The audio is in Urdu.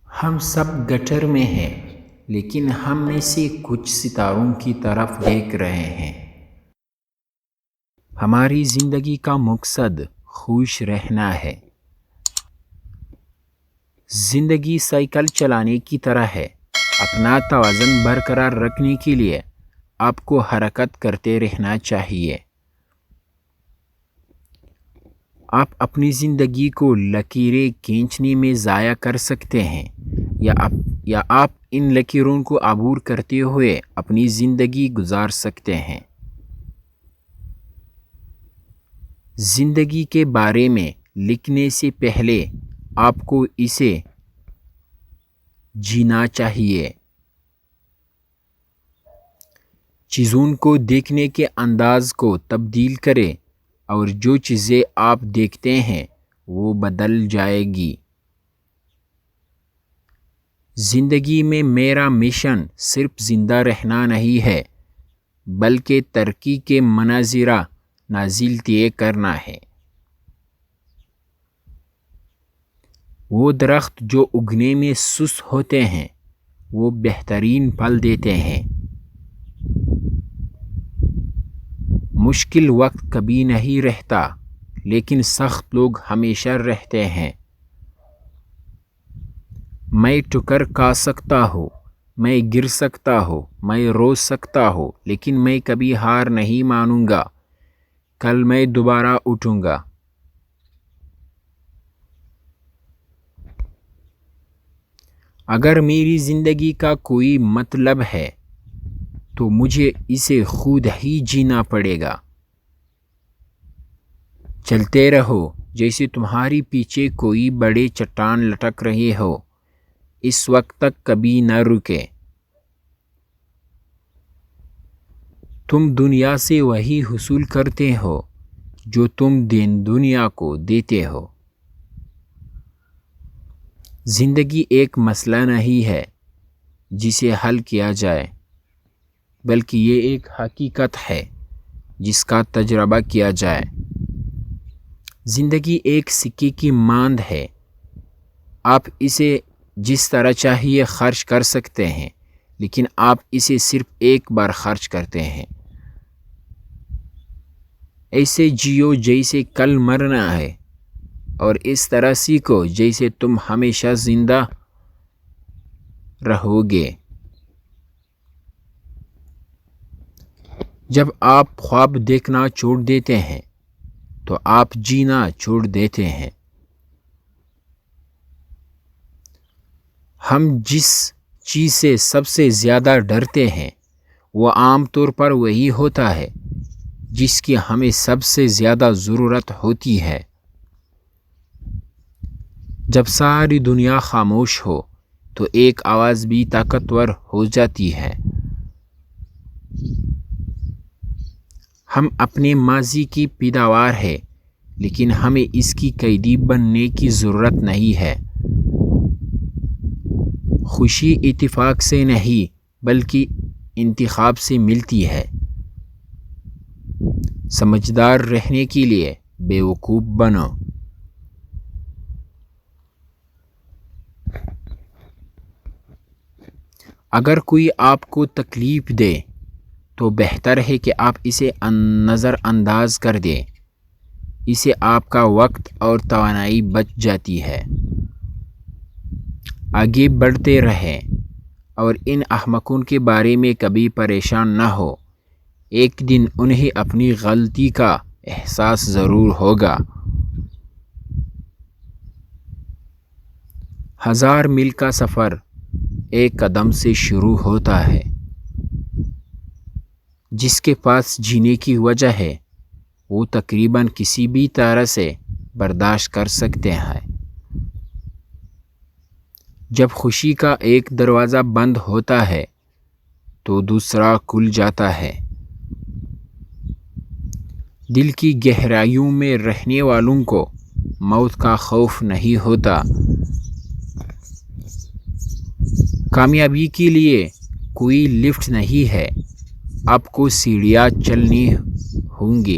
ہم سب گٹر میں ہیں، لیکن ہم میں سے کچھ ستاروں کی طرف دیکھ رہے ہیں۔ ہماری زندگی کا مقصد خوش رہنا ہے۔ زندگی سائیکل چلانے کی طرح ہے۔ اپنا توازن برقرار رکھنے کے لیے آپ کو حرکت کرتے رہنا چاہیے۔ آپ اپنی زندگی کو لکیریں کھینچنے میں ضائع کر سکتے ہیں، یا آپ ان لکیروں کو عبور کرتے ہوئے اپنی زندگی گزار سکتے ہیں۔ زندگی کے بارے میں لکھنے سے پہلے آپ کو اسے جینا چاہیے۔ چیزوں کو دیکھنے کے انداز کو تبدیل کریں، اور جو چیزیں آپ دیکھتے ہیں وہ بدل جائے گی۔ زندگی میں میرا مشن صرف زندہ رہنا نہیں ہے، بلکہ ترقی کے مناظرہ نازل طے کرنا ہے۔ وہ درخت جو اگنے میں سست ہوتے ہیں، وہ بہترین پھل دیتے ہیں۔ مشکل وقت کبھی نہیں رہتا، لیکن سخت لوگ ہمیشہ رہتے ہیں۔ میں ٹھکر کھا سکتا ہوں، میں گر سکتا ہوں، میں رو سکتا ہوں، لیکن میں کبھی ہار نہیں مانوں گا۔ کل میں دوبارہ اٹھوں گا۔ اگر میری زندگی کا کوئی مطلب ہے تو مجھے اسے خود ہی جینا پڑے گا۔ چلتے رہو جیسے تمہارے پیچھے کوئی بڑی چٹان لٹک رہی ہو۔ اس وقت تک کبھی نہ رکے۔ تم دنیا سے وہی حصول کرتے ہو جو تم دنیا کو دیتے ہو۔ زندگی ایک مسئلہ نہیں ہے جسے حل کیا جائے، بلکہ یہ ایک حقیقت ہے جس کا تجربہ کیا جائے۔ زندگی ایک سکے کی مانند ہے۔ آپ اسے جس طرح چاہیے خرچ کر سکتے ہیں، لیکن آپ اسے صرف ایک بار خرچ کرتے ہیں۔ ایسے جیو جیسے کل مرنا ہے، اور اس طرح سیکھو جیسے تم ہمیشہ زندہ رہو گے۔ جب آپ خواب دیکھنا چھوڑ دیتے ہیں تو آپ جینا چھوڑ دیتے ہیں۔ ہم جس چیز سے سب سے زیادہ ڈرتے ہیں وہ عام طور پر وہی ہوتا ہے جس کی ہمیں سب سے زیادہ ضرورت ہوتی ہے۔ جب ساری دنیا خاموش ہو تو ایک آواز بھی طاقتور ہو جاتی ہے۔ ہم اپنے ماضی کی پیداوار ہے، لیکن ہمیں اس کی قیدی بننے کی ضرورت نہیں ہے۔ خوشی اتفاق سے نہیں بلکہ انتخاب سے ملتی ہے۔ سمجھدار رہنے کے لیے بیوقوف بنو۔ اگر کوئی آپ کو تکلیف دے تو بہتر ہے کہ آپ اسے نظر انداز کر دیں۔ اسے آپ کا وقت اور توانائی بچ جاتی ہے۔ آگے بڑھتے رہیں اور ان احمقوں کے بارے میں کبھی پریشان نہ ہو۔ ایک دن انہیں اپنی غلطی کا احساس ضرور ہوگا۔ 1000 میل کا سفر ایک قدم سے شروع ہوتا ہے۔ جس کے پاس جینے کی وجہ ہے وہ تقریباً کسی بھی طرح سے برداشت کر سکتے ہیں۔ جب خوشی کا ایک دروازہ بند ہوتا ہے تو دوسرا کھل جاتا ہے۔ دل کی گہرائیوں میں رہنے والوں کو موت کا خوف نہیں ہوتا۔ کامیابی کے لیے کوئی لفٹ نہیں ہے، آپ کو سیڑھیاں چلنی ہوں گی۔